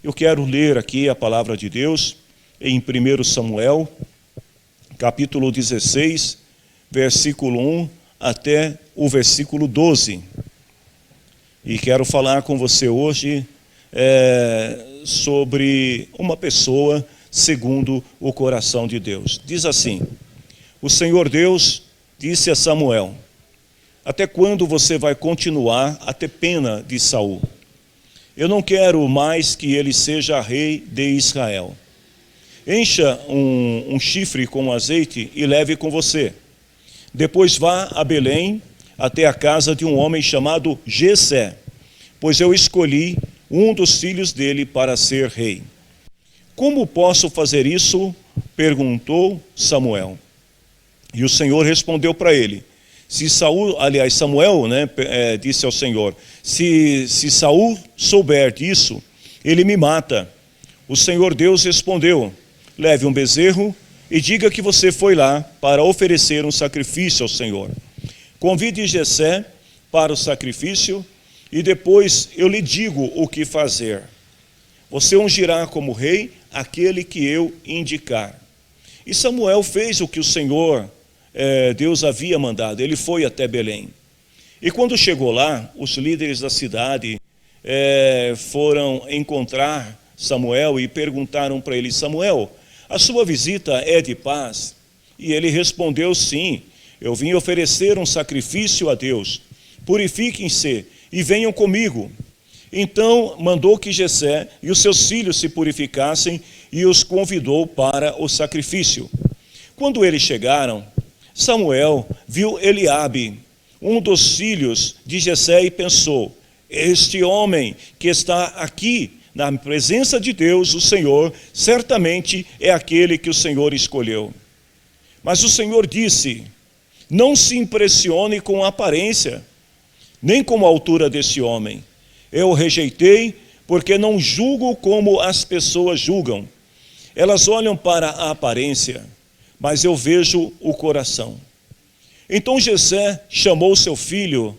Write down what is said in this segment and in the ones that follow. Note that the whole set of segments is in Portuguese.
Eu quero ler aqui a palavra de Deus em 1 Samuel, capítulo 16, versículo 1 até o versículo 12. E quero falar com você hoje sobre uma pessoa segundo o coração de Deus. Diz assim: o Senhor Deus disse a Samuel: até quando você vai continuar a ter pena de Saul? Eu não quero mais que ele seja rei de Israel. Encha um chifre com azeite e leve com você. Depois vá a Belém, até a casa de um homem chamado Jessé, pois eu escolhi um dos filhos dele para ser rei. Como posso fazer isso? Perguntou Samuel. E o Senhor respondeu para ele: Samuel, disse ao Senhor: se Saul souber disso, ele me mata. O Senhor Deus respondeu: leve um bezerro e diga que você foi lá para oferecer um sacrifício ao Senhor. Convide Jessé para o sacrifício e depois eu lhe digo o que fazer. Você ungirá como rei aquele que eu indicar. E Samuel fez o que o Senhor Deus havia mandado. Ele foi até Belém. E quando chegou lá, os líderes da cidade foram encontrar Samuel e perguntaram para ele: Samuel, a sua visita é de paz? E ele respondeu: sim, eu vim oferecer um sacrifício a Deus. Purifiquem-se e venham comigo. Então mandou que Jessé e os seus filhos se purificassem e os convidou para o sacrifício. Quando eles chegaram, Samuel viu Eliabe, um dos filhos de Jessé, e pensou: este homem que está aqui na presença de Deus, o Senhor, certamente é aquele que o Senhor escolheu. Mas o Senhor disse: não se impressione com a aparência, nem com a altura desse homem. Eu o rejeitei porque não julgo como as pessoas julgam. Elas olham para a aparência, mas eu vejo o coração. Então Jessé chamou seu filho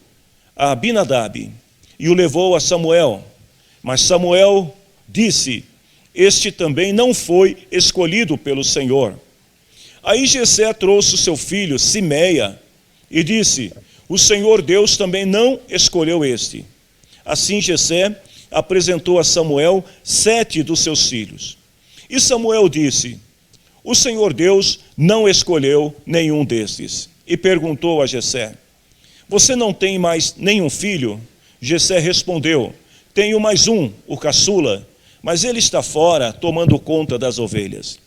Abinadab e o levou a Samuel. Mas Samuel disse: este também não foi escolhido pelo Senhor. Aí Jessé trouxe seu filho Simeia e disse: o Senhor Deus também não escolheu este. Assim Jessé apresentou a Samuel 7 dos seus filhos. E Samuel disse: o Senhor Deus não escolheu nenhum destes. E perguntou a Jessé: você não tem mais nenhum filho? Jessé respondeu: tenho mais um, o caçula, mas ele está fora, tomando conta das ovelhas.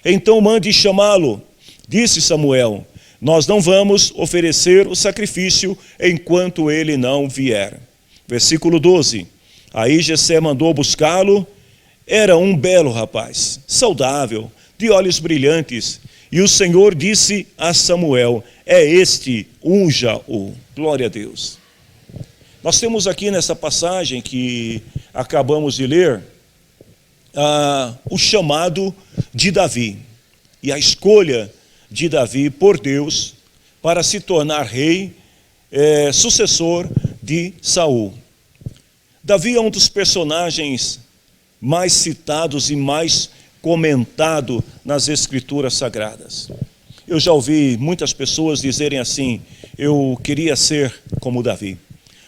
Então mande chamá-lo. Disse Samuel: nós não vamos oferecer o sacrifício enquanto ele não vier. Versículo 12. Aí Jessé mandou buscá-lo. Era um belo rapaz, saudável, de olhos brilhantes. E o Senhor disse a Samuel: é este, unja-o. Glória a Deus. Nós temos aqui nessa passagem que acabamos de ler, o chamado de Davi e a escolha de Davi por Deus para se tornar rei, sucessor de Saul. Davi é um dos personagens mais citados e mais comentado nas Escrituras Sagradas. Eu já ouvi muitas pessoas dizerem assim: eu queria ser como Davi.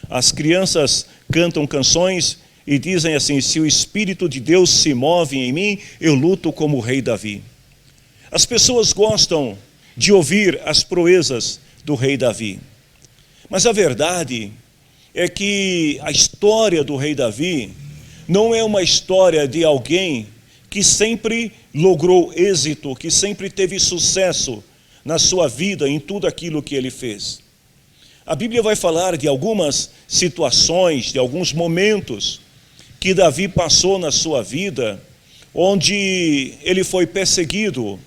As crianças cantam canções e dizem assim: se o Espírito de Deus se move em mim, eu luto como o rei Davi. As pessoas gostam de ouvir as proezas do rei Davi. Mas a verdade é que a história do rei Davi não é uma história de alguém que sempre logrou êxito, que sempre teve sucesso na sua vida, em tudo aquilo que ele fez. A Bíblia vai falar de algumas situações, de alguns momentos que Davi passou na sua vida, onde ele foi perseguido,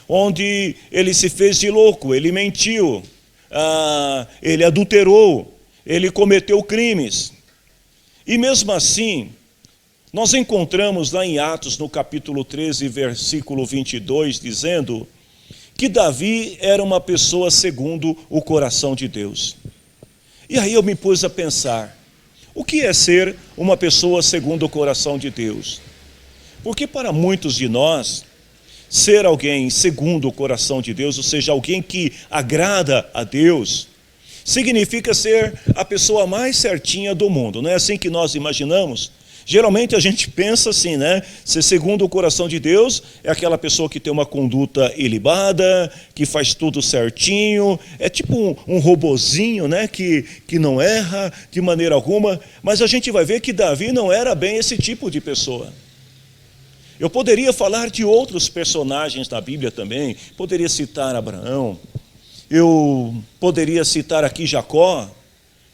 onde ele se fez de louco, ele mentiu, ele adulterou, ele cometeu crimes. E mesmo assim, nós encontramos lá em Atos, no capítulo 13, versículo 22, dizendo que Davi era uma pessoa segundo o coração de Deus. E aí eu me pus a pensar: o que é ser uma pessoa segundo o coração de Deus? Porque para muitos de nós, ser alguém segundo o coração de Deus, ou seja, alguém que agrada a Deus, significa ser a pessoa mais certinha do mundo. Não é assim que nós imaginamos? Geralmente a gente pensa assim, né? Ser segundo o coração de Deus é aquela pessoa que tem uma conduta ilibada, que faz tudo certinho, é tipo um robozinho, né? Que não erra de maneira alguma. Mas a gente vai ver que Davi não era bem esse tipo de pessoa. Eu poderia falar de outros personagens da Bíblia também, poderia citar Abraão, eu poderia citar aqui Jacó,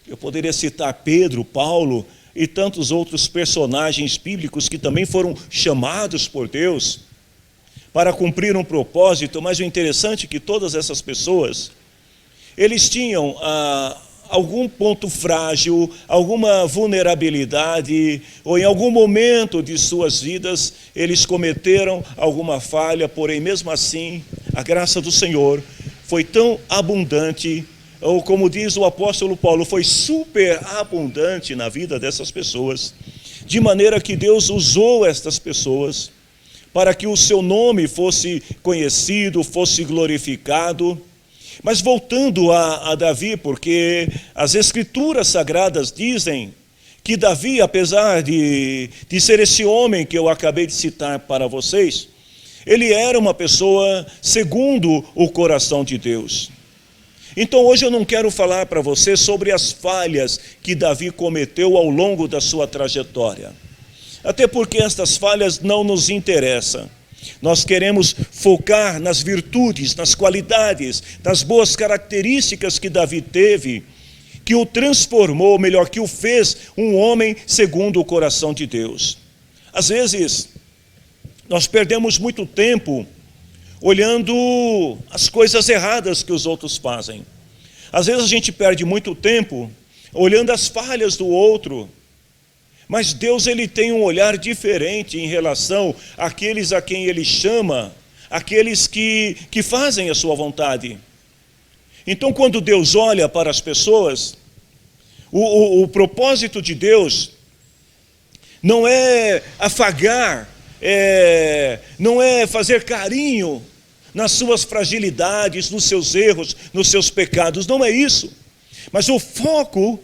eu poderia citar Pedro, Paulo e tantos outros personagens bíblicos que também foram chamados por Deus para cumprir um propósito, mas o interessante é que todas essas pessoas, eles tinham algum ponto frágil, alguma vulnerabilidade, ou em algum momento de suas vidas, eles cometeram alguma falha, porém mesmo assim, a graça do Senhor foi tão abundante, ou como diz o apóstolo Paulo, foi superabundante na vida dessas pessoas, de maneira que Deus usou estas pessoas para que o seu nome fosse conhecido, fosse glorificado. Mas voltando a Davi, porque as Escrituras Sagradas dizem que Davi, apesar de ser esse homem que eu acabei de citar para vocês, ele era uma pessoa segundo o coração de Deus. Então hoje eu não quero falar para você sobre as falhas que Davi cometeu ao longo da sua trajetória. Até porque estas falhas não nos interessam. Nós queremos focar nas virtudes, nas qualidades, nas boas características que Davi teve, que o transformou, melhor, que o fez um homem segundo o coração de Deus. Às vezes, nós perdemos muito tempo olhando as coisas erradas que os outros fazem. Às vezes a gente perde muito tempo olhando as falhas do outro. Mas Deus, ele tem um olhar diferente em relação àqueles a quem ele chama, aqueles que fazem a sua vontade. Então, quando Deus olha para as pessoas, o propósito de Deus não é afagar, não é fazer carinho nas suas fragilidades, nos seus erros, nos seus pecados, não é isso. Mas o foco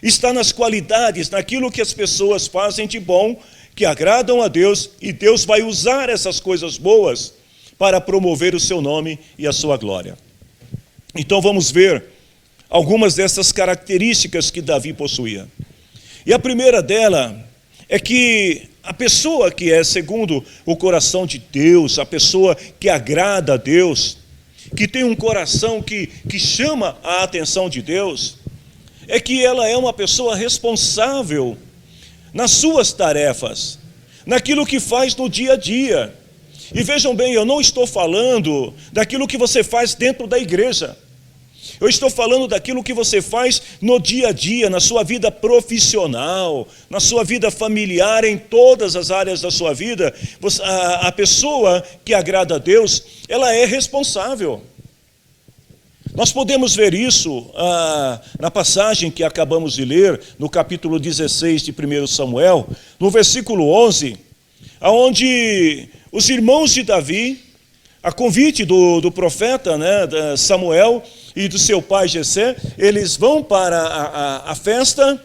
está nas qualidades, naquilo que as pessoas fazem de bom, que agradam a Deus, e Deus vai usar essas coisas boas para promover o seu nome e a sua glória. Então vamos ver algumas dessas características que Davi possuía. E a primeira dela é que a pessoa que é segundo o coração de Deus, a pessoa que agrada a Deus, que tem um coração que chama a atenção de Deus, é que ela é uma pessoa responsável nas suas tarefas, naquilo que faz no dia a dia. E vejam bem, eu não estou falando daquilo que você faz dentro da igreja. Eu estou falando daquilo que você faz no dia a dia, na sua vida profissional, na sua vida familiar, em todas as áreas da sua vida. A pessoa que agrada a Deus, ela é responsável. Nós podemos ver isso na passagem que acabamos de ler, no capítulo 16 de 1 Samuel, no versículo 11, onde os irmãos de Davi, a convite do profeta, né, Samuel e do seu pai Jessé, eles vão para a festa,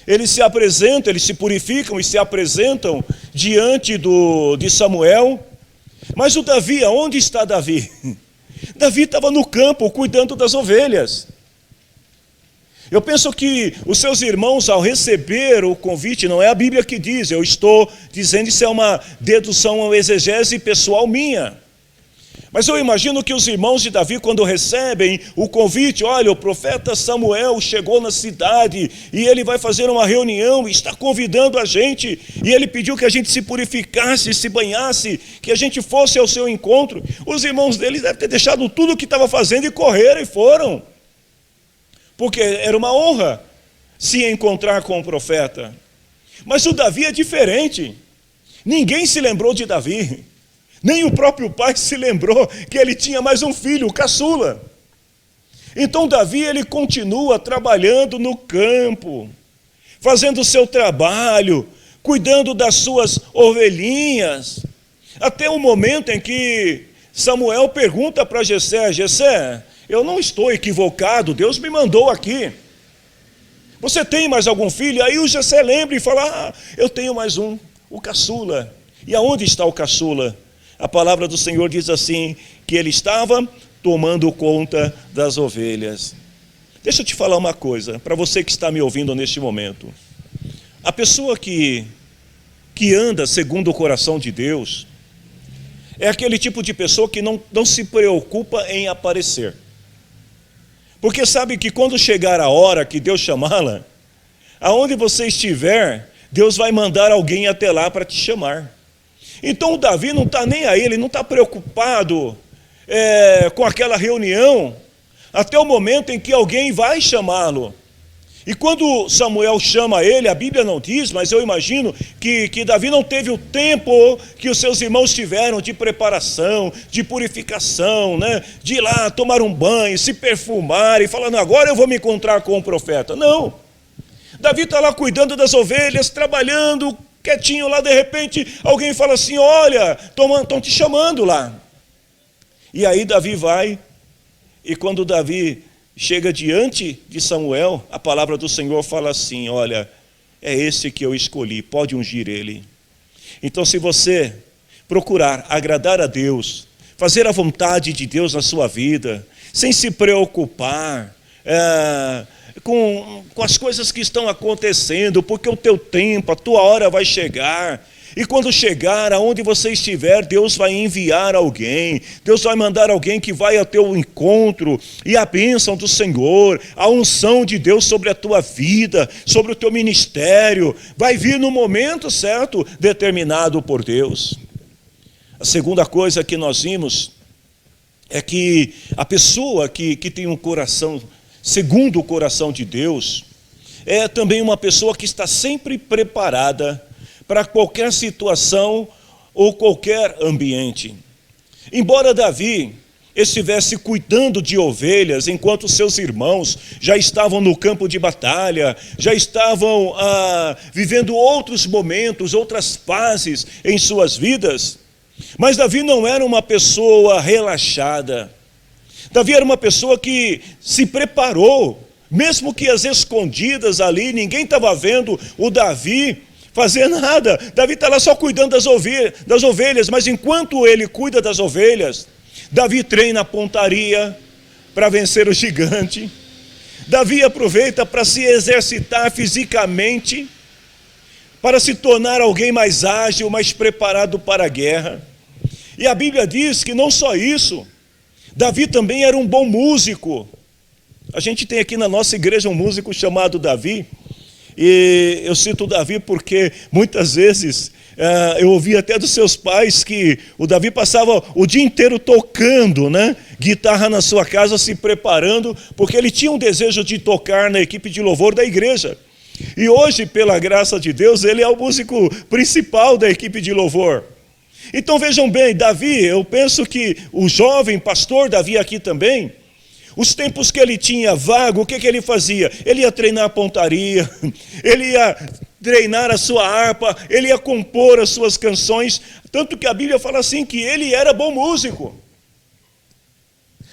eles se apresentam, eles se purificam e se apresentam diante de Samuel. Mas o Davi, aonde está Davi? Davi estava no campo cuidando das ovelhas. Eu penso que os seus irmãos, ao receber o convite, não é a Bíblia que diz, eu estou dizendo, isso é uma dedução, uma exegese pessoal minha. Mas eu imagino que os irmãos de Davi, quando recebem o convite, olha, o profeta Samuel chegou na cidade e ele vai fazer uma reunião, está convidando a gente, e ele pediu que a gente se purificasse, se banhasse, que a gente fosse ao seu encontro. Os irmãos deles devem ter deixado tudo o que estava fazendo e correram e foram, porque era uma honra se encontrar com o profeta. Mas o Davi é diferente, ninguém se lembrou de Davi. Nem o próprio pai se lembrou que ele tinha mais um filho, o caçula. Então Davi, ele continua trabalhando no campo, fazendo o seu trabalho, cuidando das suas ovelhinhas, até o momento em que Samuel pergunta para Jessé: Jessé, eu não estou equivocado, Deus me mandou aqui. Você tem mais algum filho? Aí o Jessé lembra e fala: eu tenho mais um, o caçula. E aonde está o caçula? A palavra do Senhor diz assim, que ele estava tomando conta das ovelhas. Deixa eu te falar uma coisa, para você que está me ouvindo neste momento. A pessoa que anda segundo o coração de Deus, é aquele tipo de pessoa que não se preocupa em aparecer. Porque sabe que quando chegar a hora que Deus chamá-la, aonde você estiver, Deus vai mandar alguém até lá para te chamar. Então o Davi não está nem aí, ele não está preocupado com aquela reunião, até o momento em que alguém vai chamá-lo. E quando Samuel chama ele, a Bíblia não diz, mas eu imagino que Davi não teve o tempo que os seus irmãos tiveram de preparação, de purificação, né? De ir lá tomar um banho, se perfumar e falando: agora eu vou me encontrar com o profeta. Não, Davi está lá cuidando das ovelhas, trabalhando, quietinho lá, de repente alguém fala assim: olha, estão te chamando lá. E aí Davi vai, e quando Davi chega diante de Samuel, a palavra do Senhor fala assim: olha, é esse que eu escolhi, pode ungir ele. Então, se você procurar agradar a Deus, fazer a vontade de Deus na sua vida, sem se preocupar com as coisas que estão acontecendo, porque o teu tempo, a tua hora vai chegar. E quando chegar aonde você estiver, Deus vai enviar alguém, Deus vai mandar alguém que vai ao teu encontro, e a bênção do Senhor, a unção de Deus sobre a tua vida, sobre o teu ministério, vai vir no momento certo, determinado por Deus. A segunda coisa que nós vimos é que a pessoa que tem um coração segundo o coração de Deus, é também uma pessoa que está sempre preparada para qualquer situação ou qualquer ambiente. Embora Davi estivesse cuidando de ovelhas, enquanto seus irmãos já estavam no campo de batalha, já estavam vivendo outros momentos, outras fases em suas vidas, mas Davi não era uma pessoa relaxada. Davi era uma pessoa que se preparou, mesmo que às escondidas ali, ninguém estava vendo o Davi fazer nada. Davi está lá só cuidando das ovelhas, mas enquanto ele cuida das ovelhas, Davi treina a pontaria para vencer o gigante. Davi aproveita para se exercitar fisicamente, para se tornar alguém mais ágil, mais preparado para a guerra. E a Bíblia diz que não só isso, Davi também era um bom músico. A gente tem aqui na nossa igreja um músico chamado Davi. E eu cito o Davi porque muitas vezes eu ouvi até dos seus pais que o Davi passava o dia inteiro tocando, né, guitarra na sua casa, se preparando, porque ele tinha um desejo de tocar na equipe de louvor da igreja. E hoje, pela graça de Deus, ele é o músico principal da equipe de louvor. Então vejam bem, Davi, eu penso que o jovem pastor Davi aqui também, os tempos que ele tinha vago, o que ele fazia? Ele ia treinar a pontaria, ele ia treinar a sua harpa, ele ia compor as suas canções, tanto que a Bíblia fala assim que ele era bom músico.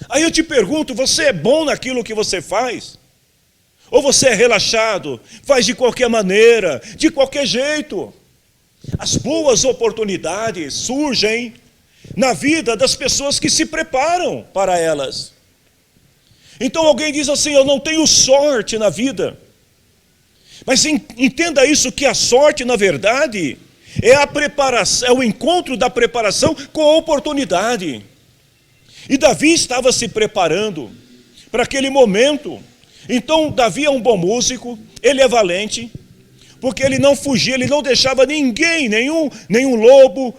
Aí eu te pergunto, você é bom naquilo que você faz? Ou você é relaxado, faz de qualquer maneira, de qualquer jeito? As boas oportunidades surgem na vida das pessoas que se preparam para elas. Então alguém diz assim: eu não tenho sorte na vida. Mas entenda isso, que a sorte, na verdade, é a preparação, é o encontro da preparação com a oportunidade. E Davi estava se preparando para aquele momento. Então Davi é um bom músico, ele é valente, porque ele não fugia, ele não deixava ninguém, nenhum lobo,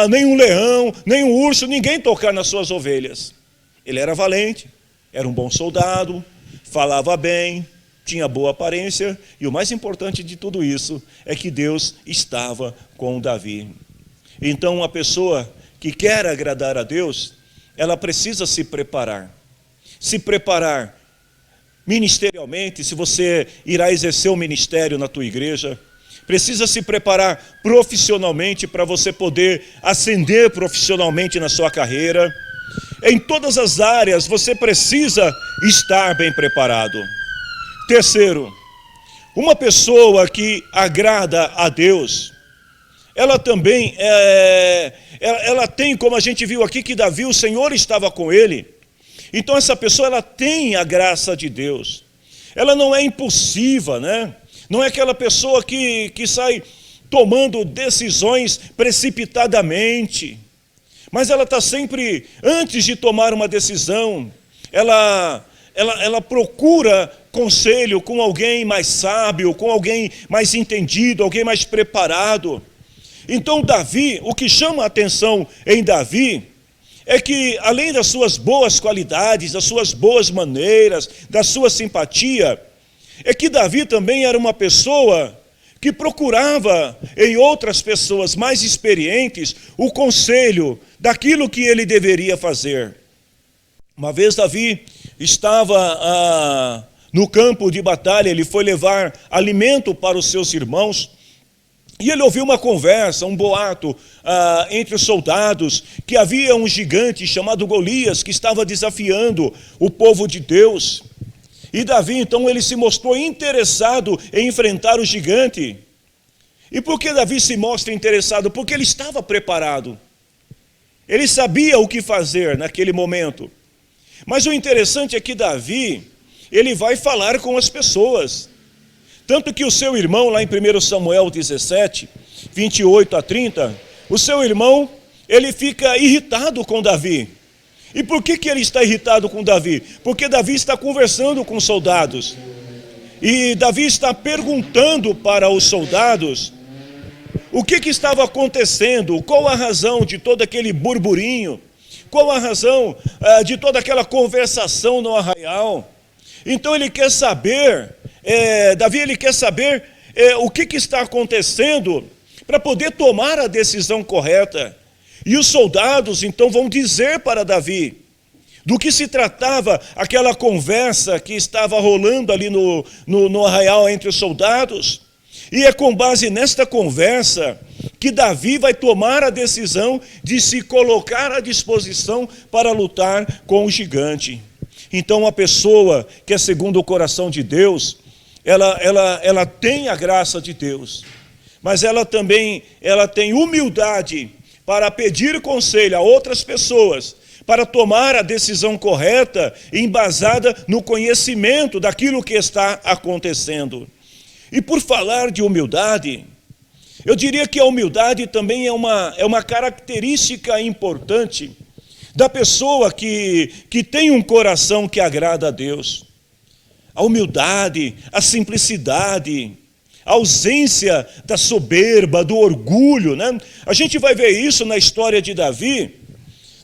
nenhum leão, nenhum urso, ninguém tocar nas suas ovelhas. Ele era valente, era um bom soldado, falava bem, tinha boa aparência, e o mais importante de tudo isso é que Deus estava com Davi. Então, a pessoa que quer agradar a Deus, ela precisa se preparar. Se preparar ministerialmente, se você irá exercer um ministério na tua igreja, precisa se preparar profissionalmente para você poder ascender profissionalmente na sua carreira. Em todas as áreas você precisa estar bem preparado. Terceiro, uma pessoa que agrada a Deus, ela também, ela tem, como a gente viu aqui, que Davi, o Senhor estava com ele. Então essa pessoa, ela tem a graça de Deus. Ela não é impulsiva, né? Não é aquela pessoa que sai tomando decisões precipitadamente. Mas ela está sempre, antes de tomar uma decisão, ela procura conselho com alguém mais sábio, com alguém mais entendido, alguém mais preparado. Então Davi, o que chama a atenção em Davi, é que além das suas boas qualidades, das suas boas maneiras, da sua simpatia, é que Davi também era uma pessoa que procurava em outras pessoas mais experientes o conselho daquilo que ele deveria fazer. Uma vez Davi estava no campo de batalha, ele foi levar alimento para os seus irmãos, e ele ouviu uma conversa, um boato entre os soldados, que havia um gigante chamado Golias, que estava desafiando o povo de Deus. E Davi, então, ele se mostrou interessado em enfrentar o gigante. E por que Davi se mostra interessado? Porque ele estava preparado. Ele sabia o que fazer naquele momento. Mas o interessante é que Davi, ele vai falar com as pessoas. Tanto que o seu irmão, lá em 1 Samuel 17, 28 a 30, o seu irmão, ele fica irritado com Davi. E por que ele está irritado com Davi? Porque Davi está conversando com os soldados. E Davi está perguntando para os soldados o que estava acontecendo, qual a razão de todo aquele burburinho, qual a razão de toda aquela conversação no arraial. Então ele quer saber, Davi ele quer saber o que está acontecendo para poder tomar a decisão correta. E os soldados então vão dizer para Davi do que se tratava aquela conversa que estava rolando ali no arraial entre os soldados. E é com base nesta conversa que Davi vai tomar a decisão de se colocar à disposição para lutar com o gigante. Então a pessoa que é segundo o coração de Deus, ela tem a graça de Deus, mas ela também tem humildade para pedir conselho a outras pessoas, para tomar a decisão correta, embasada no conhecimento daquilo que está acontecendo. E por falar de humildade, eu diria que a humildade também é uma característica importante da pessoa que tem um coração que agrada a Deus. A humildade, a simplicidade, a ausência da soberba, do orgulho, né? A gente vai ver isso na história de Davi.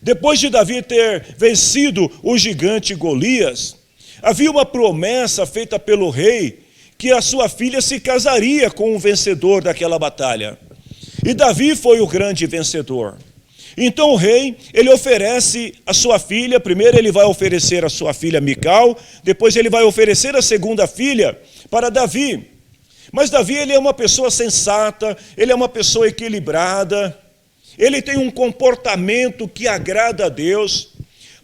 Depois de Davi ter vencido o gigante Golias, havia uma promessa feita pelo rei que a sua filha se casaria com o vencedor daquela batalha. E Davi foi o grande vencedor. Então o rei, ele oferece a sua filha, primeiro ele vai oferecer a sua filha Mical, depois ele vai oferecer a segunda filha para Davi. Mas Davi, ele é uma pessoa sensata, ele é uma pessoa equilibrada, ele tem um comportamento que agrada a Deus,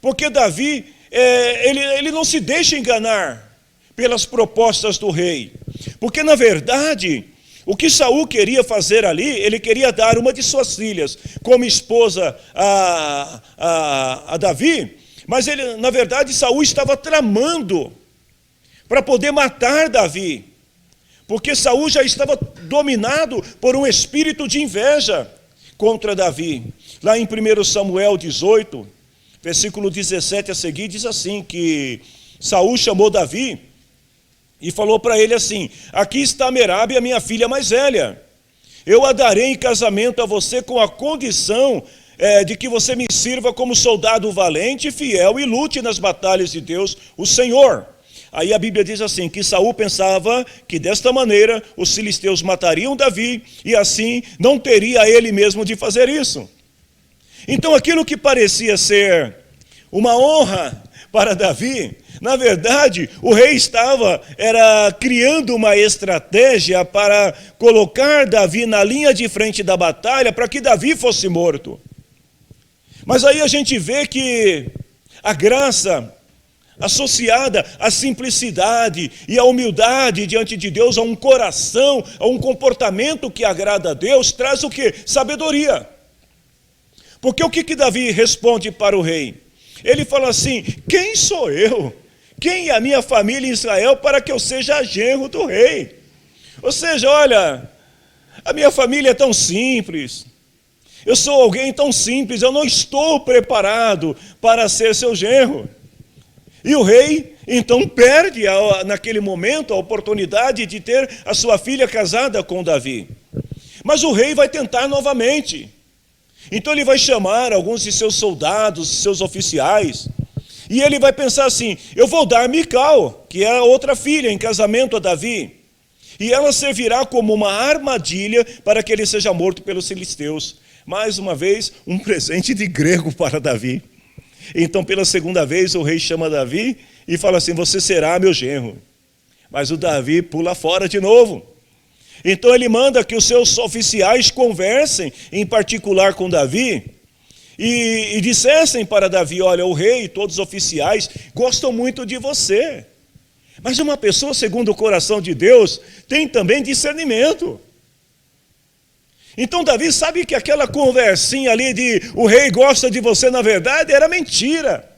porque Davi, ele não se deixa enganar pelas propostas do rei, porque na verdade, o que Saul queria fazer ali, ele queria dar uma de suas filhas como esposa a Davi, mas ele, na verdade, Saul estava tramando para poder matar Davi, porque Saul já estava dominado por um espírito de inveja contra Davi. Lá em 1 Samuel 18, versículo 17 a seguir, diz assim, que Saul chamou Davi e falou para ele assim: aqui está Merabe, a minha filha mais velha. Eu a darei em casamento a você com a condição de que você me sirva como soldado valente e fiel e lute nas batalhas de Deus, o Senhor. Aí a Bíblia diz assim, que Saul pensava que desta maneira os filisteus matariam Davi e assim não teria ele mesmo de fazer isso. Então aquilo que parecia ser uma honra para Davi, na verdade, o rei era criando uma estratégia para colocar Davi na linha de frente da batalha para que Davi fosse morto. Mas aí a gente vê que a graça associada à simplicidade e à humildade diante de Deus, a um coração, a um comportamento que agrada a Deus, traz o quê? Sabedoria. Porque o que Davi responde para o rei? Ele fala assim: quem sou eu? Quem é a minha família em Israel para que eu seja genro do rei? Ou seja, olha, a minha família é tão simples, eu sou alguém tão simples, eu não estou preparado para ser seu genro. E o rei, então, perde naquele momento a oportunidade de ter a sua filha casada com Davi. Mas o rei vai tentar novamente. Então ele vai chamar alguns de seus soldados, seus oficiais, e ele vai pensar assim: eu vou dar Mical, que é a outra filha, em casamento a Davi, e ela servirá como uma armadilha para que ele seja morto pelos filisteus. Mais uma vez, um presente de grego para Davi. Então, pela segunda vez, o rei chama Davi e fala assim: você será meu genro. Mas o Davi pula fora de novo. Então ele manda que os seus oficiais conversem, em particular com Davi, e dissessem para Davi: olha, o rei e todos os oficiais gostam muito de você. Mas uma pessoa segundo o coração de Deus tem também discernimento. Então Davi sabe que aquela conversinha ali de o rei gosta de você, na verdade, era mentira.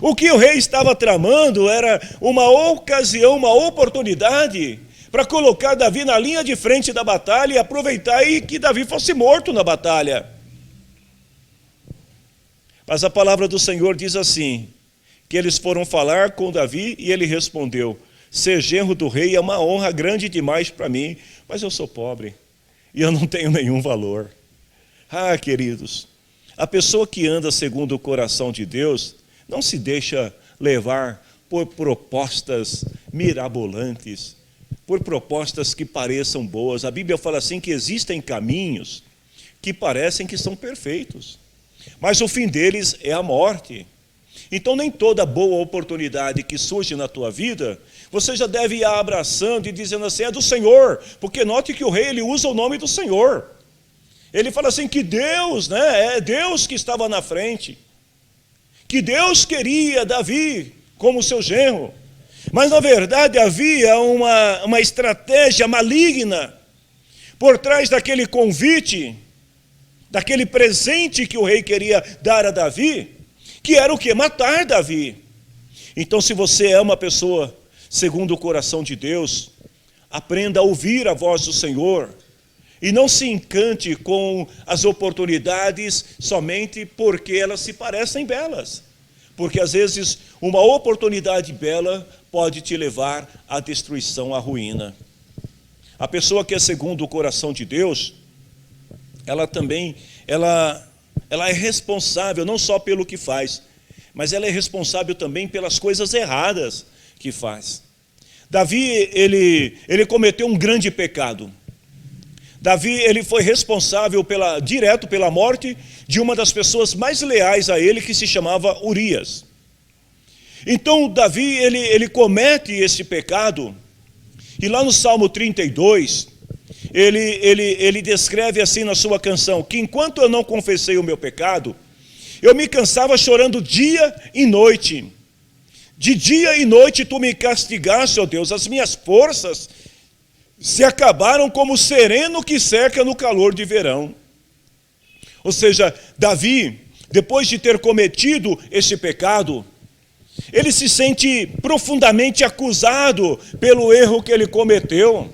O que o rei estava tramando era uma ocasião, uma oportunidade para colocar Davi na linha de frente da batalha e aproveitar e que Davi fosse morto na batalha. Mas a palavra do Senhor diz assim, que eles foram falar com Davi e ele respondeu: ser genro do rei é uma honra grande demais para mim, mas eu sou pobre e eu não tenho nenhum valor. Ah, queridos, a pessoa que anda segundo o coração de Deus não se deixa levar por propostas mirabolantes, por propostas que pareçam boas. A Bíblia fala assim que existem caminhos que parecem que são perfeitos, mas o fim deles é a morte. Então nem toda boa oportunidade que surge na tua vida, você já deve ir abraçando e dizendo assim: é do Senhor, porque note que o rei ele usa o nome do Senhor. Ele fala assim que Deus, é Deus que estava na frente, que Deus queria Davi como seu genro. Mas na verdade havia uma estratégia maligna por trás daquele convite, daquele presente que o rei queria dar a Davi, que era o quê? Matar Davi. Então, se você é uma pessoa segundo o coração de Deus, aprenda a ouvir a voz do Senhor e não se encante com as oportunidades somente porque elas se parecem belas. Porque às vezes uma oportunidade bela pode te levar à destruição, à ruína. A pessoa que é segundo o coração de Deus, ela também, ela é responsável não só pelo que faz, mas ela é responsável também pelas coisas erradas que faz. Davi, ele cometeu um grande pecado. Davi, ele foi responsável direto pela morte de uma das pessoas mais leais a ele, que se chamava Urias. Então Davi, ele comete esse pecado, e lá no Salmo 32, ele descreve assim na sua canção, que enquanto eu não confessei o meu pecado, eu me cansava chorando dia e noite. De dia e noite tu me castigaste, ó Deus, as minhas forças se acabaram como o sereno que seca no calor de verão. Ou seja, Davi, depois de ter cometido esse pecado, ele se sente profundamente acusado pelo erro que ele cometeu.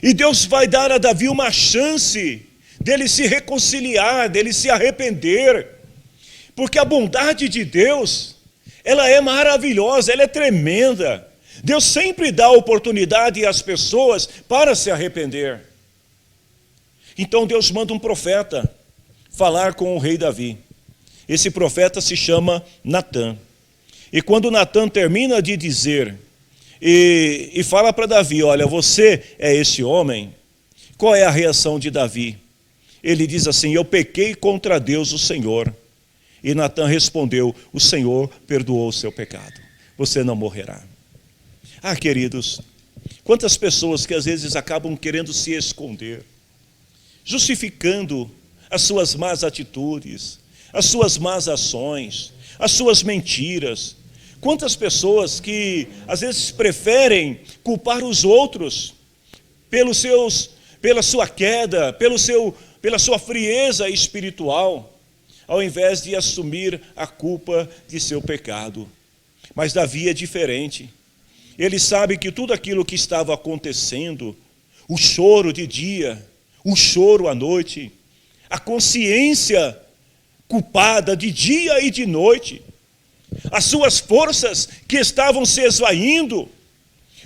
E Deus vai dar a Davi uma chance dele se reconciliar, dele se arrepender. Porque a bondade de Deus, ela é maravilhosa, ela é tremenda. Deus sempre dá oportunidade às pessoas para se arrepender. Então Deus manda um profeta falar com o rei Davi. Esse profeta se chama Natã. E quando Natã termina de dizer e fala para Davi: olha, você é esse homem, qual é a reação de Davi? Ele diz assim: eu pequei contra Deus o Senhor, E Natã respondeu: o Senhor perdoou o seu pecado, você não morrerá. Ah, queridos, quantas pessoas que às vezes acabam querendo se esconder, justificando as suas más atitudes, as suas más ações, as suas mentiras. Quantas pessoas que às vezes preferem culpar os outros pela sua queda, pela sua frieza espiritual, ao invés de assumir a culpa de seu pecado. Mas Davi é diferente. Ele sabe que tudo aquilo que estava acontecendo, o choro de dia, o choro à noite, a consciência culpada de dia e de noite, as suas forças que estavam se esvaindo,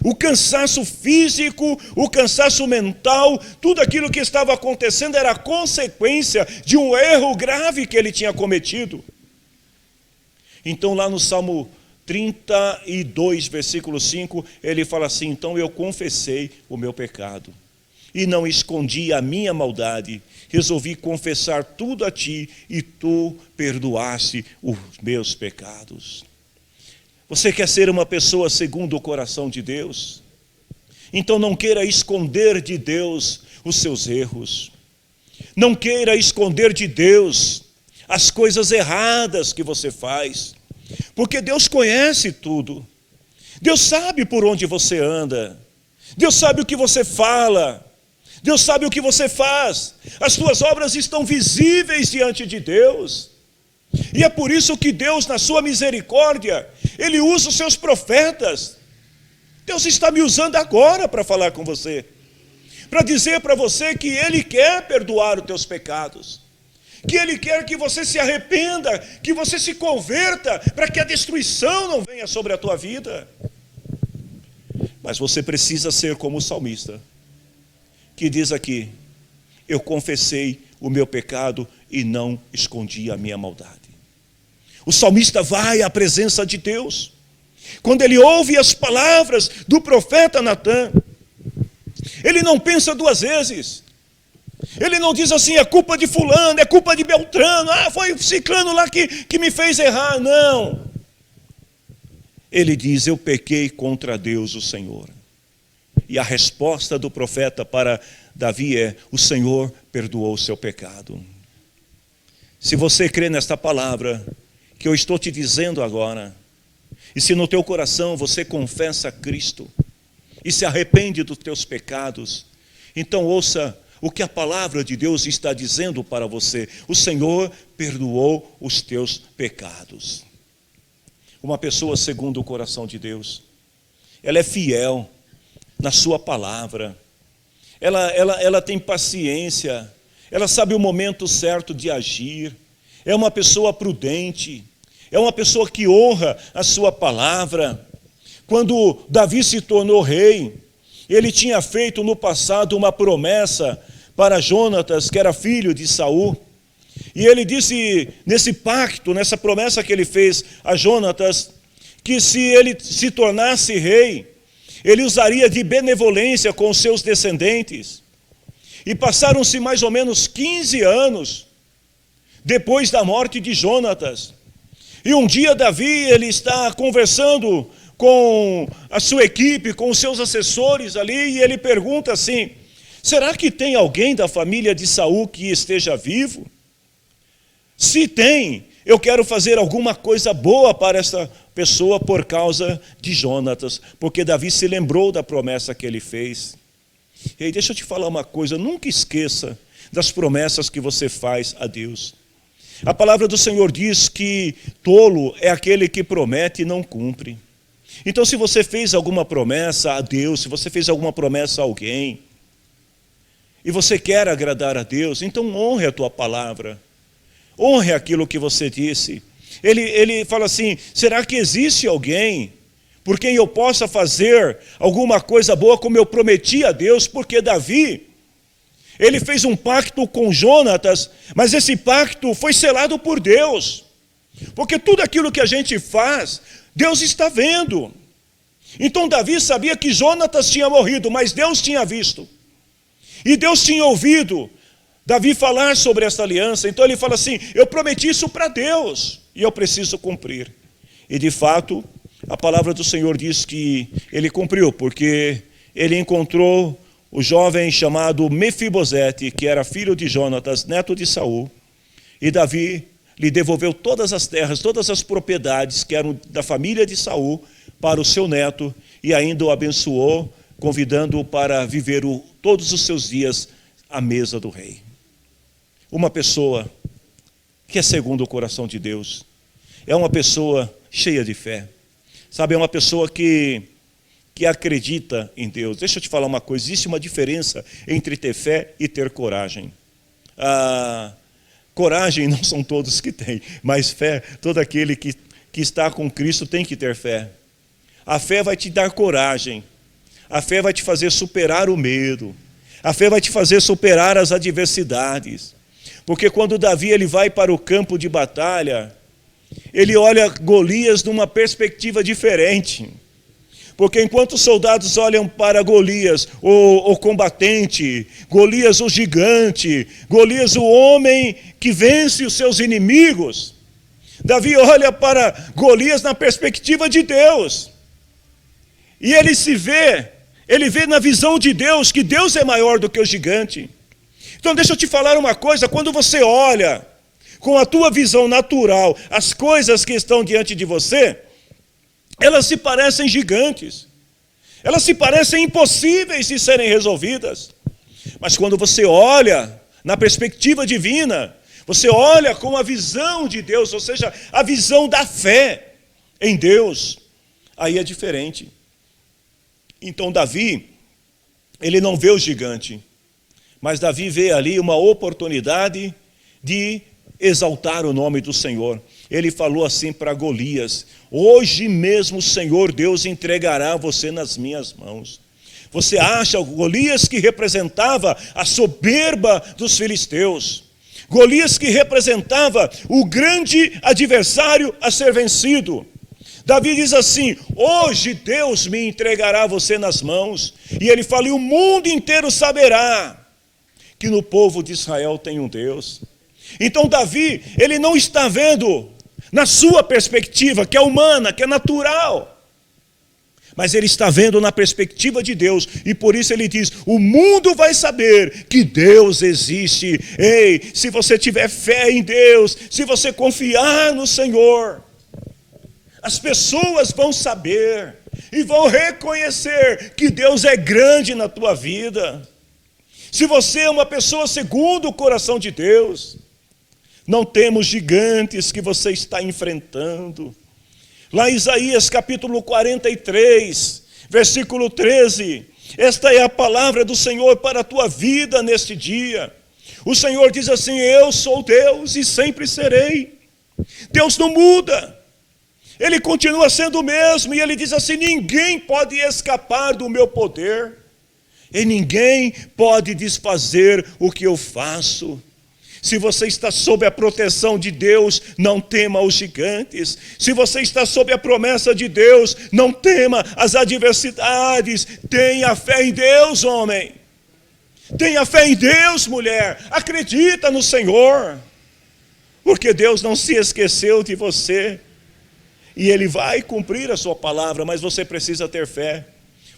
o cansaço físico, o cansaço mental, tudo aquilo que estava acontecendo era consequência de um erro grave que ele tinha cometido. Então lá no Salmo 32, versículo 5, ele fala assim: então eu confessei o meu pecado e não escondi a minha maldade, resolvi confessar tudo a ti e tu perdoaste os meus pecados. Você quer ser uma pessoa segundo o coração de Deus? Então não queira esconder de Deus os seus erros. Não queira esconder de Deus as coisas erradas que você faz. Porque Deus conhece tudo. Deus sabe por onde você anda. Deus sabe o que você fala. Deus sabe o que você faz. As suas obras estão visíveis diante de Deus. E é por isso que Deus, na sua misericórdia, Ele usa os seus profetas. Deus está me usando agora para falar com você, para dizer para você que Ele quer perdoar os teus pecados, que Ele quer que você se arrependa, que você se converta, para que a destruição não venha sobre a tua vida. Mas você precisa ser como o salmista, que diz aqui: eu confessei o meu pecado e não escondi a minha maldade. O salmista vai à presença de Deus. Quando ele ouve as palavras do profeta Natã, ele não pensa duas vezes. Ele não diz assim: é culpa de fulano, é culpa de Beltrano, foi ciclano lá que me fez errar. Não. Ele diz: eu pequei contra Deus, o Senhor. E a resposta do profeta para Davi é: o Senhor perdoou o seu pecado. Se você crê nesta palavra que eu estou te dizendo agora, e se no teu coração você confessa a Cristo e se arrepende dos teus pecados, então ouça o que a palavra de Deus está dizendo para você: o Senhor perdoou os teus pecados. Uma pessoa segundo o coração de Deus, ela é fiel na sua palavra, ela tem paciência, ela sabe o momento certo de agir, é uma pessoa prudente, é uma pessoa que honra a sua palavra. Quando Davi se tornou rei, ele tinha feito no passado uma promessa para Jonatas, que era filho de Saul, e ele disse nesse pacto, nessa promessa que ele fez a Jonatas, que se ele se tornasse rei, ele usaria de benevolência com os seus descendentes. E passaram-se mais ou menos 15 anos depois da morte de Jonatas. E um dia Davi, ele está conversando com a sua equipe, com os seus assessores ali, e ele pergunta assim: será que tem alguém da família de Saul que esteja vivo? Se tem, eu quero fazer alguma coisa boa para essa pessoa por causa de Jonatas, porque Davi se lembrou da promessa que ele fez. E aí, deixa eu te falar uma coisa: nunca esqueça das promessas que você faz a Deus. A palavra do Senhor diz que tolo é aquele que promete e não cumpre. Então, se você fez alguma promessa a Deus, se você fez alguma promessa a alguém, e você quer agradar a Deus, então honre a tua palavra, honre aquilo que você disse. Ele fala assim: será que existe alguém por quem eu possa fazer alguma coisa boa como eu prometi a Deus? Porque Davi, ele fez um pacto com Jonatas, mas esse pacto foi selado por Deus. Porque tudo aquilo que a gente faz, Deus está vendo. Então Davi sabia que Jonatas tinha morrido, mas Deus tinha visto. E Deus tinha ouvido Davi falar sobre essa aliança. Então ele fala assim: eu prometi isso para Deus e eu preciso cumprir. E de fato, a palavra do Senhor diz que ele cumpriu, porque ele encontrou o jovem chamado Mefibosete, que era filho de Jonatas, neto de Saul, e Davi lhe devolveu todas as terras, todas as propriedades que eram da família de Saul para o seu neto, e ainda o abençoou, convidando-o para viver todos os seus dias à mesa do rei. Uma pessoa que é segundo o coração de Deus, é uma pessoa cheia de fé, sabe, é uma pessoa que acredita em Deus. Deixa eu te falar uma coisa, existe uma diferença entre ter fé e ter coragem. Coragem não são todos que têm, mas fé, todo aquele que está com Cristo tem que ter fé. A fé vai te dar coragem, a fé vai te fazer superar o medo, a fé vai te fazer superar as adversidades. Porque quando Davi ele vai para o campo de batalha, ele olha Golias numa perspectiva diferente. Porque enquanto os soldados olham para Golias, o combatente, Golias o gigante, Golias o homem que vence os seus inimigos, Davi olha para Golias na perspectiva de Deus. E ele vê na visão de Deus, que Deus é maior do que o gigante. Então deixa eu te falar uma coisa, quando você olha com a tua visão natural as coisas que estão diante de você, elas se parecem gigantes, elas se parecem impossíveis de serem resolvidas. Mas quando você olha na perspectiva divina, você olha com a visão de Deus, ou seja, a visão da fé em Deus, aí é diferente. Então Davi, ele não vê o gigante, mas Davi vê ali uma oportunidade de exaltar o nome do Senhor. Ele falou assim para Golias: hoje mesmo o Senhor Deus entregará você nas minhas mãos. Você acha Golias, que representava a soberba dos filisteus, Golias que representava o grande adversário a ser vencido. Davi diz assim: hoje Deus me entregará você nas mãos. E ele fala: e o mundo inteiro saberá que no povo de Israel tem um Deus. Então Davi, ele não está vendo na sua perspectiva, que é humana, que é natural, mas ele está vendo na perspectiva de Deus, e por isso ele diz: o mundo vai saber que Deus existe. Ei, se você tiver fé em Deus, se você confiar no Senhor, as pessoas vão saber e vão reconhecer que Deus é grande na tua vida. Se você é uma pessoa segundo o coração de Deus, não temos gigantes que você está enfrentando. Lá em Isaías capítulo 43, versículo 13, esta é a palavra do Senhor para a tua vida neste dia. O Senhor diz assim: eu sou Deus e sempre serei. Deus não muda, Ele continua sendo o mesmo, e Ele diz assim: ninguém pode escapar do meu poder, e ninguém pode desfazer o que eu faço. Se você está sob a proteção de Deus, não tema os gigantes. Se você está sob a promessa de Deus, não tema as adversidades. Tenha fé em Deus, homem. Tenha fé em Deus, mulher. Acredita no Senhor, porque Deus não se esqueceu de você, e Ele vai cumprir a sua palavra, mas você precisa ter fé.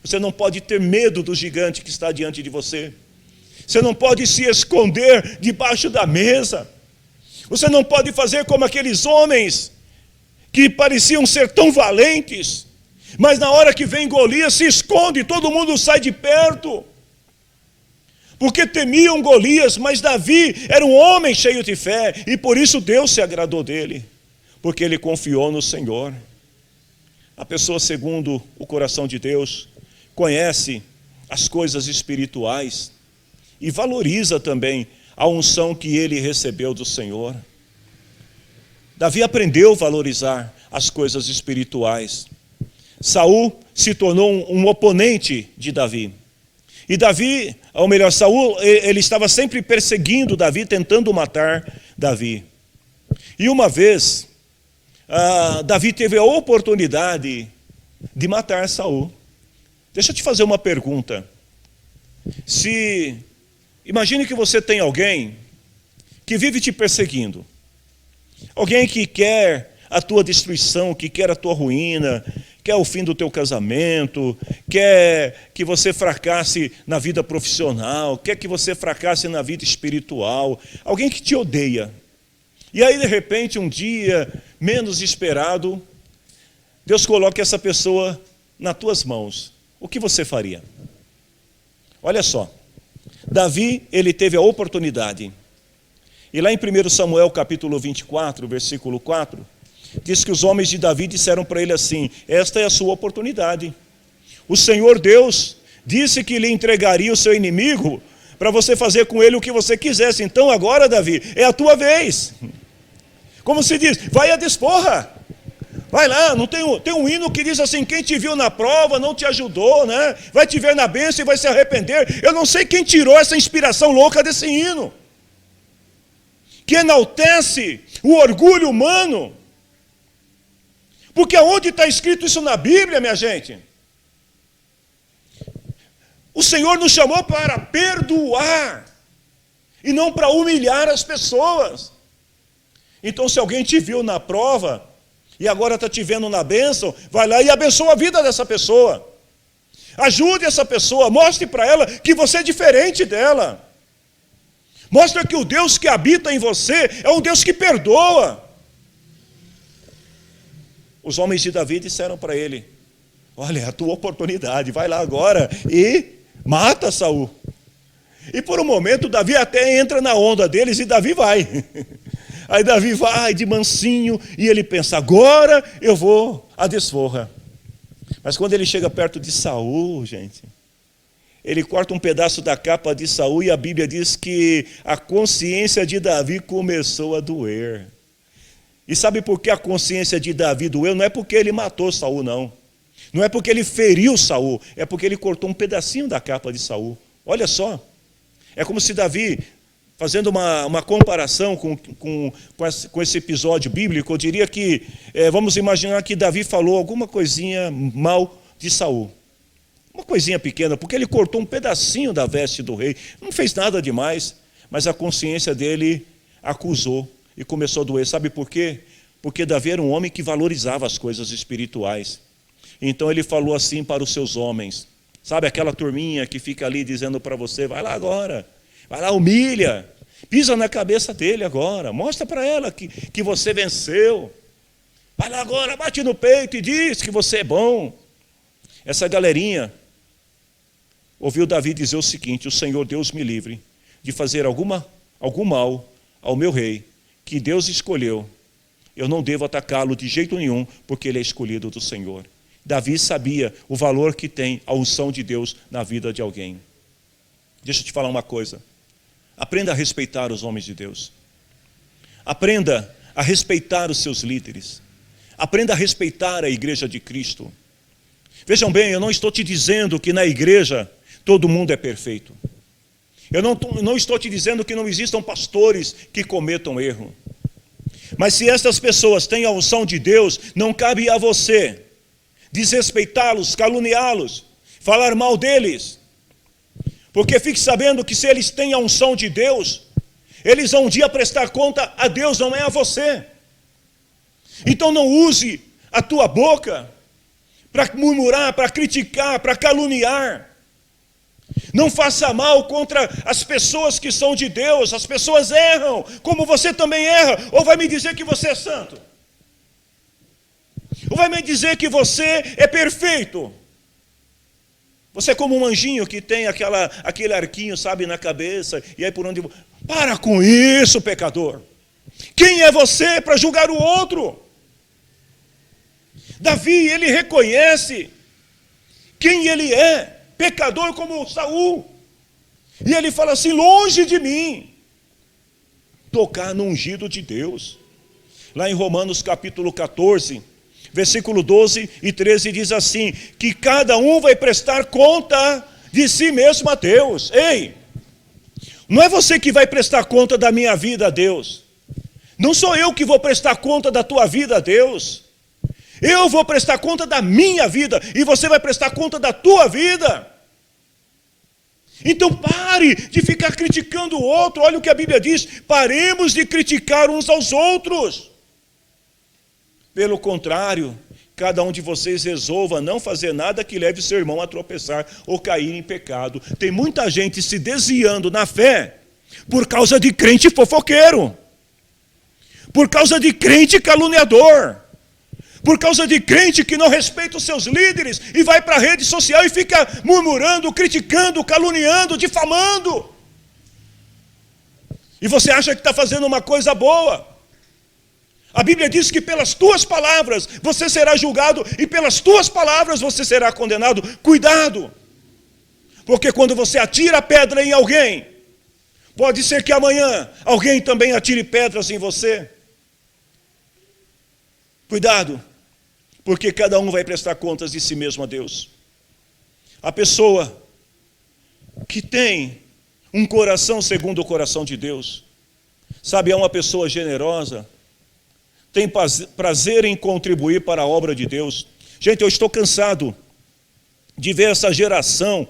Você não pode ter medo do gigante que está diante de você. Você não pode se esconder debaixo da mesa. Você não pode fazer como aqueles homens que pareciam ser tão valentes, mas na hora que vem Golias se esconde, todo mundo sai de perto, porque temiam Golias. Mas Davi era um homem cheio de fé, e por isso Deus se agradou dele, porque ele confiou no Senhor. A pessoa segundo o coração de Deus conhece as coisas espirituais e valoriza também a unção que ele recebeu do Senhor. Davi aprendeu a valorizar as coisas espirituais. Saul se tornou um oponente de Davi. E Davi, ou melhor, Saul, ele estava sempre perseguindo Davi, tentando matar Davi. E uma vez, Davi teve a oportunidade de matar Saul. Deixa eu te fazer uma pergunta. Imagine que você tem alguém que vive te perseguindo. Alguém que quer a tua destruição, que quer a tua ruína, quer o fim do teu casamento, quer que você fracasse na vida profissional, quer que você fracasse na vida espiritual. Alguém que te odeia. E aí, de repente, um dia menos esperado, Deus coloca essa pessoa nas tuas mãos. O que você faria? Olha só. Davi, ele teve a oportunidade. E lá em 1 Samuel, capítulo 24, versículo 4, diz que os homens de Davi disseram para ele assim: esta é a sua oportunidade. O Senhor Deus disse que lhe entregaria o seu inimigo para você fazer com ele o que você quisesse. Então agora, Davi, é a tua vez. Como se diz, vai à desforra. Vai lá, não tem um hino que diz assim: quem te viu na prova não te ajudou, né? Vai te ver na bênção e vai se arrepender. Eu não sei quem tirou essa inspiração louca desse hino, que enaltece o orgulho humano. Porque aonde está escrito isso na Bíblia, minha gente? O Senhor nos chamou para perdoar e não para humilhar as pessoas. Então, se alguém te viu na prova e agora está te vendo na bênção, vai lá e abençoa a vida dessa pessoa. Ajude essa pessoa, mostre para ela que você é diferente dela. Mostra que o Deus que habita em você é um Deus que perdoa. Os homens de Davi disseram para ele: olha, é a tua oportunidade, vai lá agora e mata Saul. E por um momento Davi até entra na onda deles e Davi vai. Aí Davi vai de mansinho e ele pensa: agora eu vou à desforra. Mas quando ele chega perto de Saul, gente, ele corta um pedaço da capa de Saul e a Bíblia diz que a consciência de Davi começou a doer. E sabe por que a consciência de Davi doeu? Não é porque ele matou Saul, não. Não é porque ele feriu Saul, é porque ele cortou um pedacinho da capa de Saul. Olha só, é como se Davi, fazendo uma comparação com esse episódio bíblico, eu diria que, vamos imaginar que Davi falou alguma coisinha mal de Saul. Uma coisinha pequena, porque ele cortou um pedacinho da veste do rei. Não fez nada demais, mas a consciência dele acusou e começou a doer. Sabe por quê? Porque Davi era um homem que valorizava as coisas espirituais. Então ele falou assim para os seus homens. Sabe aquela turminha que fica ali dizendo para você: vai lá agora, vai lá, humilha, pisa na cabeça dele agora, mostra para ela que você venceu. Vai lá agora, bate no peito e diz que você é bom. Essa galerinha ouviu Davi dizer o seguinte: o Senhor Deus me livre de fazer algum mal ao meu rei, que Deus escolheu. Eu não devo atacá-lo de jeito nenhum, porque ele é escolhido do Senhor. Davi sabia o valor que tem a unção de Deus na vida de alguém. Deixa eu te falar uma coisa. Aprenda a respeitar os homens de Deus. Aprenda a respeitar os seus líderes. Aprenda a respeitar a igreja de Cristo. Vejam bem, eu não estou te dizendo que na igreja todo mundo é perfeito. Eu não estou te dizendo que não existam pastores que cometam erro. Mas se estas pessoas têm a unção de Deus, não cabe a você desrespeitá-los, caluniá-los, falar mal deles. Porque fique sabendo que se eles têm a unção de Deus, eles vão um dia prestar conta a Deus, não é a você. Então não use a tua boca para murmurar, para criticar, para caluniar. Não faça mal contra as pessoas que são de Deus. As pessoas erram, como você também erra. Ou vai me dizer que você é santo? Ou vai me dizer que você é perfeito? Você é como um anjinho que tem aquele arquinho, sabe, na cabeça, e aí por onde... Para com isso, pecador. Quem é você para julgar o outro? Davi, ele reconhece quem ele é. Pecador como Saul. E ele fala assim: longe de mim tocar no ungido de Deus. Lá em Romanos capítulo 14, versículo 12 e 13 diz assim: que cada um vai prestar conta de si mesmo a Deus. Ei, não é você que vai prestar conta da minha vida a Deus. Não sou eu que vou prestar conta da tua vida a Deus. Eu vou prestar conta da minha vida e você vai prestar conta da tua vida. Então pare de ficar criticando o outro. Olha o que a Bíblia diz: paremos de criticar uns aos outros. Pelo contrário, cada um de vocês resolva não fazer nada que leve seu irmão a tropeçar ou cair em pecado. Tem muita gente se desviando na fé por causa de crente fofoqueiro, por causa de crente caluniador, por causa de crente que não respeita os seus líderes e vai para a rede social e fica murmurando, criticando, caluniando, difamando. E você acha que está fazendo uma coisa boa. A Bíblia diz que pelas tuas palavras você será julgado e pelas tuas palavras você será condenado. Cuidado, porque quando você atira a pedra em alguém, pode ser que amanhã alguém também atire pedras em você. Cuidado, porque cada um vai prestar contas de si mesmo a Deus. A pessoa que tem um coração segundo o coração de Deus, sabe, é uma pessoa generosa, tem prazer em contribuir para a obra de Deus. Gente, eu estou cansado de ver essa geração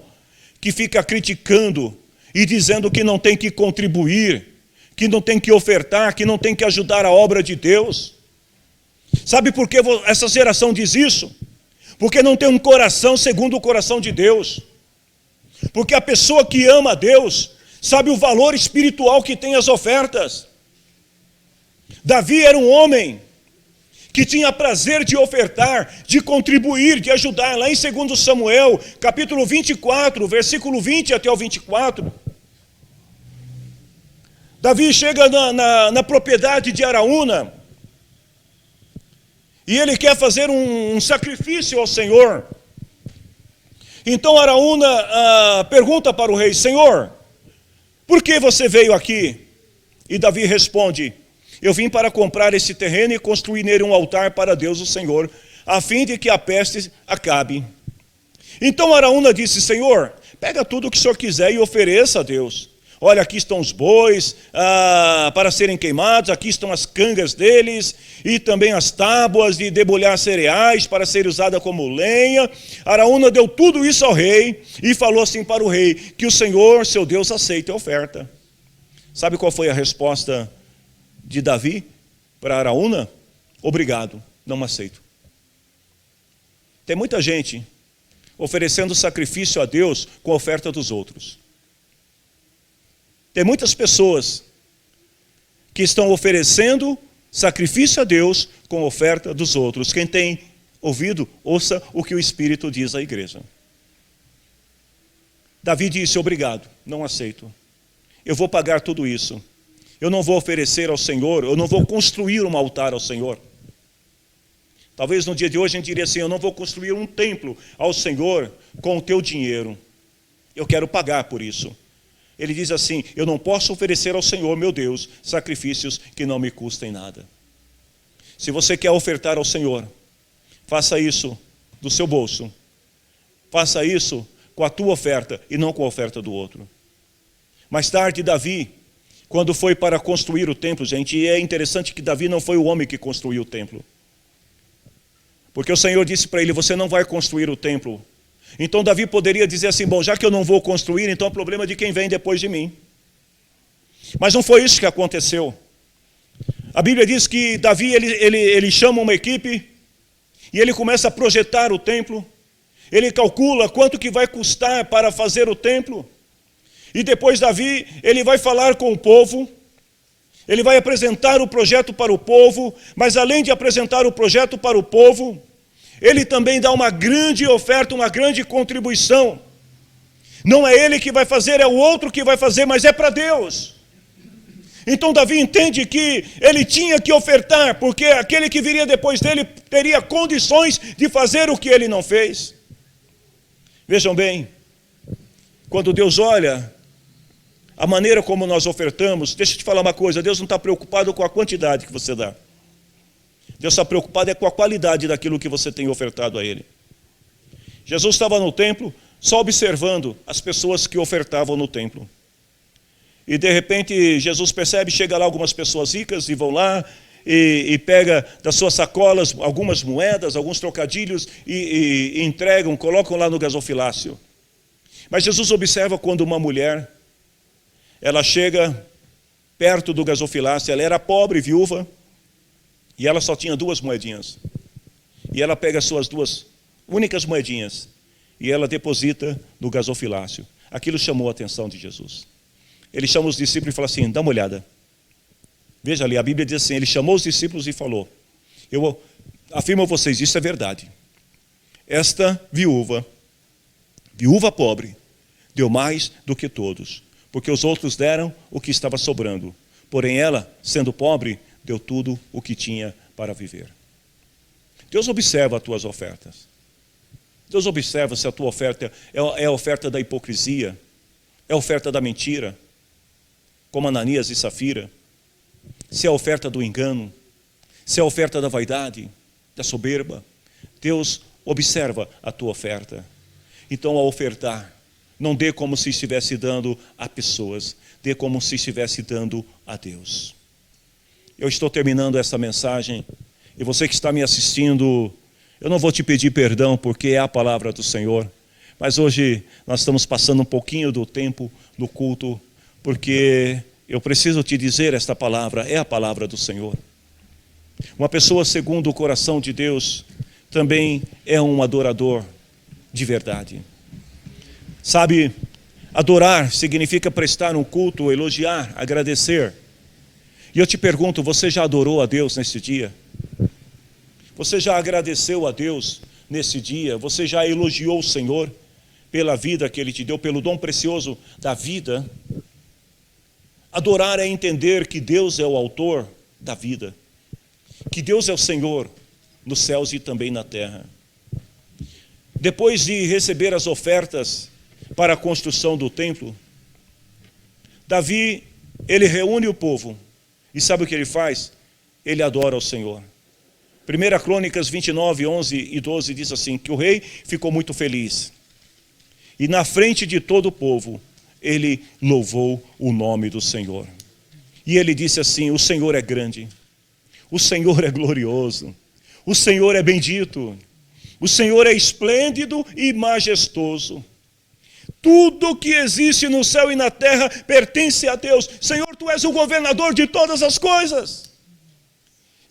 que fica criticando e dizendo que não tem que contribuir, que não tem que ofertar, que não tem que ajudar a obra de Deus. Sabe por que essa geração diz isso? Porque não tem um coração segundo o coração de Deus. Porque a pessoa que ama a Deus sabe o valor espiritual que tem as ofertas. Davi era um homem que tinha prazer de ofertar, de contribuir, de ajudar. Lá em 2 Samuel, capítulo 24, versículo 20 até o 24. Davi chega na propriedade de Araúna e ele quer fazer um sacrifício ao Senhor. Então Araúna pergunta para o rei: Senhor, por que você veio aqui? E Davi responde: eu vim para comprar esse terreno e construir nele um altar para Deus o Senhor, a fim de que a peste acabe. Então Araúna disse: Senhor, pega tudo o que o Senhor quiser e ofereça a Deus. Olha, aqui estão os bois para serem queimados, aqui estão as cangas deles, e também as tábuas de debulhar cereais para ser usada como lenha. Araúna deu tudo isso ao rei e falou assim para o rei: que o Senhor, seu Deus, aceite a oferta. Sabe qual foi a resposta de Davi para Araúna? Obrigado, não aceito. Tem muita gente oferecendo sacrifício a Deus com a oferta dos outros. Tem muitas pessoas que estão oferecendo sacrifício a Deus com a oferta dos outros. Quem tem ouvido, ouça o que o Espírito diz à igreja. Davi disse: obrigado, não aceito. Eu vou pagar tudo isso. Eu não vou oferecer ao Senhor, eu não vou construir um altar ao Senhor. Talvez no dia de hoje a gente diria assim: eu não vou construir um templo ao Senhor com o teu dinheiro. Eu quero pagar por isso. Ele diz assim: eu não posso oferecer ao Senhor, meu Deus, sacrifícios que não me custem nada. Se você quer ofertar ao Senhor, faça isso do seu bolso. Faça isso com a tua oferta e não com a oferta do outro. Mais tarde, Davi, quando foi para construir o templo, gente, e é interessante que Davi não foi o homem que construiu o templo. Porque o Senhor disse para ele: você não vai construir o templo. Então Davi poderia dizer assim: bom, já que eu não vou construir, então é problema de quem vem depois de mim. Mas não foi isso que aconteceu. A Bíblia diz que Davi, ele chama uma equipe e ele começa a projetar o templo. Ele calcula quanto que vai custar para fazer o templo. E depois Davi, ele vai falar com o povo, ele vai apresentar o projeto para o povo, mas além de apresentar o projeto para o povo, ele também dá uma grande oferta, uma grande contribuição. Não é ele que vai fazer, é o outro que vai fazer, mas é para Deus. Então Davi entende que ele tinha que ofertar, porque aquele que viria depois dele teria condições de fazer o que ele não fez. Vejam bem, quando Deus olha a maneira como nós ofertamos, deixa eu te falar uma coisa: Deus não está preocupado com a quantidade que você dá. Deus está preocupado com a qualidade daquilo que você tem ofertado a Ele. Jesus estava no templo só observando as pessoas que ofertavam no templo. E de repente Jesus percebe, chega lá algumas pessoas ricas e vão lá e pega das suas sacolas algumas moedas, alguns trocadilhos e entregam, colocam lá no gasofilácio. Mas Jesus observa quando uma mulher, ela chega perto do gasofilácio, ela era pobre, viúva, e ela só tinha 2 moedinhas. E ela pega as suas 2 únicas moedinhas e ela deposita no gasofilácio. Aquilo chamou a atenção de Jesus. Ele chama os discípulos e fala assim, dá uma olhada. Veja ali, a Bíblia diz assim, ele chamou os discípulos e falou, eu afirmo a vocês, isso é verdade. Esta viúva pobre, deu mais do que todos, porque os outros deram o que estava sobrando. Porém ela, sendo pobre, deu tudo o que tinha para viver. Deus observa as tuas ofertas. Deus observa se a tua oferta é a oferta da hipocrisia, é a oferta da mentira, como Ananias e Safira, se é a oferta do engano, se é a oferta da vaidade, da soberba. Deus observa a tua oferta. Então, ao ofertar, não dê como se estivesse dando a pessoas, dê como se estivesse dando a Deus. Eu estou terminando essa mensagem, e você que está me assistindo, eu não vou te pedir perdão, porque é a palavra do Senhor, mas hoje nós estamos passando um pouquinho do tempo do culto, porque eu preciso te dizer esta palavra, é a palavra do Senhor. Uma pessoa segundo o coração de Deus também é um adorador de verdade. Sabe, adorar significa prestar um culto, elogiar, agradecer. E eu te pergunto, você já adorou a Deus nesse dia? Você já agradeceu a Deus nesse dia? Você já elogiou o Senhor pela vida que Ele te deu, pelo dom precioso da vida? Adorar é entender que Deus é o autor da vida, que Deus é o Senhor nos céus e também na terra. Depois de receber as ofertas para a construção do templo, Davi, ele reúne o povo, e sabe o que ele faz? Ele adora ao Senhor. 1 Crônicas 29, 11 e 12 diz assim, que o rei ficou muito feliz, e na frente de todo o povo, ele louvou o nome do Senhor. E ele disse assim, o Senhor é grande, o Senhor é glorioso, o Senhor é bendito, o Senhor é esplêndido e majestoso. Tudo que existe no céu e na terra pertence a Deus. Senhor, Tu és o governador de todas as coisas.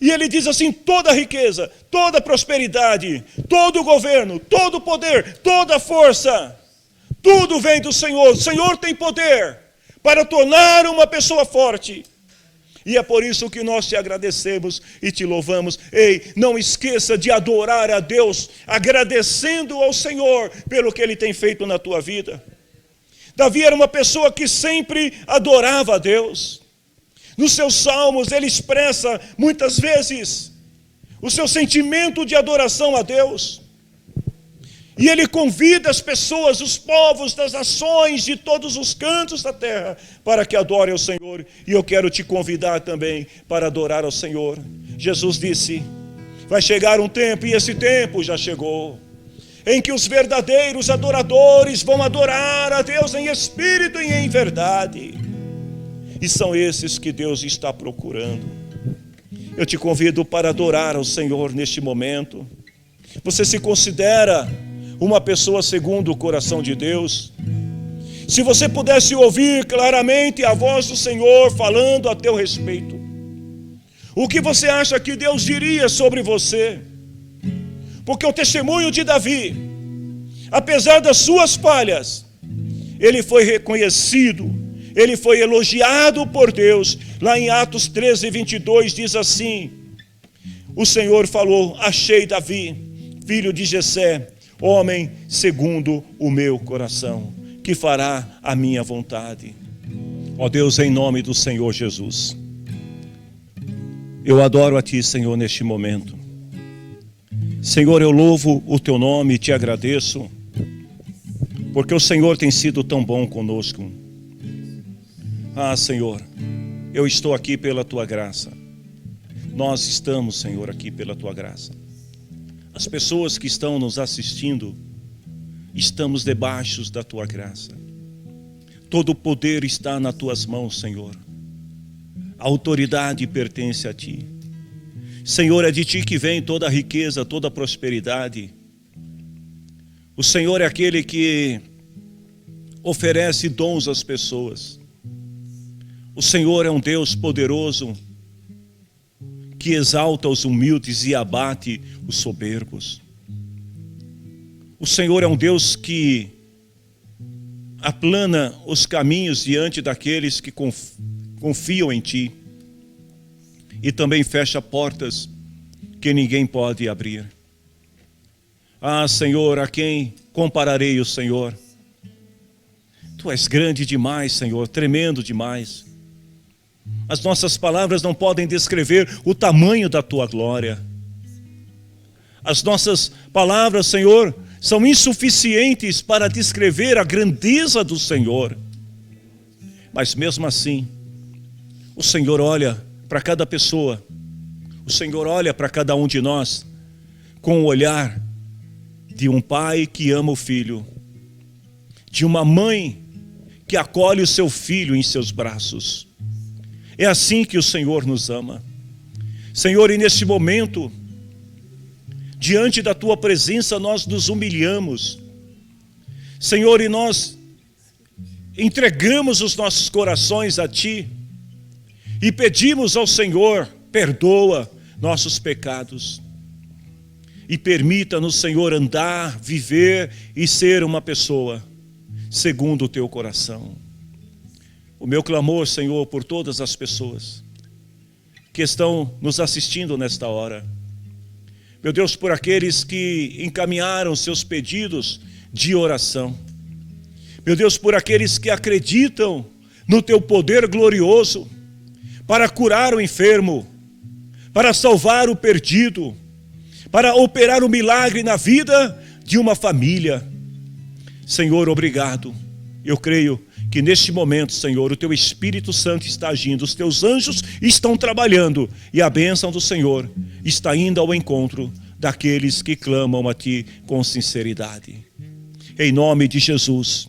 E ele diz assim, toda riqueza, toda prosperidade, todo governo, todo poder, toda força, tudo vem do Senhor. O Senhor tem poder para tornar uma pessoa forte. E é por isso que nós te agradecemos e te louvamos. Ei, não esqueça de adorar a Deus, agradecendo ao Senhor pelo que Ele tem feito na tua vida. Davi era uma pessoa que sempre adorava a Deus. Nos seus salmos ele expressa muitas vezes o seu sentimento de adoração a Deus. E ele convida as pessoas, os povos das nações, de todos os cantos da terra, para que adorem ao Senhor. E eu quero te convidar também para adorar ao Senhor. Jesus disse, vai chegar um tempo, e esse tempo já chegou, em que os verdadeiros adoradores vão adorar a Deus em espírito e em verdade. E são esses que Deus está procurando. Eu te convido para adorar ao Senhor neste momento. Você se considera uma pessoa segundo o coração de Deus? Se você pudesse ouvir claramente a voz do Senhor falando a teu respeito, o que você acha que Deus diria sobre você? Porque o testemunho de Davi, apesar das suas falhas, ele foi reconhecido, ele foi elogiado por Deus. Lá em Atos 13, 22 diz assim, o Senhor falou, achei Davi, filho de Jessé, homem segundo o meu coração, que fará a minha vontade. Ó Deus, em nome do Senhor Jesus, eu adoro a Ti, Senhor, neste momento. Senhor, eu louvo o Teu nome e Te agradeço, porque o Senhor tem sido tão bom conosco. Ah, Senhor, eu estou aqui pela Tua graça. Nós estamos, Senhor, aqui pela Tua graça. As pessoas que estão nos assistindo, estamos debaixo da Tua graça. Todo o poder está nas Tuas mãos, Senhor. A autoridade pertence a Ti. Senhor, é de Ti que vem toda a riqueza, toda a prosperidade. O Senhor é aquele que oferece dons às pessoas. O Senhor é um Deus poderoso, que exalta os humildes e abate os soberbos. O Senhor é um Deus que aplana os caminhos diante daqueles que confiam em Ti. E também fecha portas que ninguém pode abrir. Ah, Senhor, a quem compararei o Senhor? Tu és grande demais, Senhor, tremendo demais. As nossas palavras não podem descrever o tamanho da Tua glória. As nossas palavras, Senhor, são insuficientes para descrever a grandeza do Senhor. Mas mesmo assim, o Senhor olha para cada pessoa, o Senhor olha para cada um de nós com o olhar de um pai que ama o filho, de uma mãe que acolhe o seu filho em seus braços. É assim que o Senhor nos ama. Senhor, e neste momento, diante da Tua presença, nós nos humilhamos. Senhor, e nós entregamos os nossos corações a Ti e pedimos ao Senhor, perdoa nossos pecados e permita-nos, Senhor, andar, viver e ser uma pessoa segundo o Teu coração. O meu clamor, Senhor, por todas as pessoas que estão nos assistindo nesta hora. Meu Deus, por aqueles que encaminharam seus pedidos de oração. Meu Deus, por aqueles que acreditam no Teu poder glorioso para curar o enfermo, para salvar o perdido, para operar um milagre na vida de uma família. Senhor, obrigado. Eu creio que neste momento, Senhor, o Teu Espírito Santo está agindo, os Teus anjos estão trabalhando e a bênção do Senhor está indo ao encontro daqueles que clamam a Ti com sinceridade. Em nome de Jesus,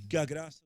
que a graça...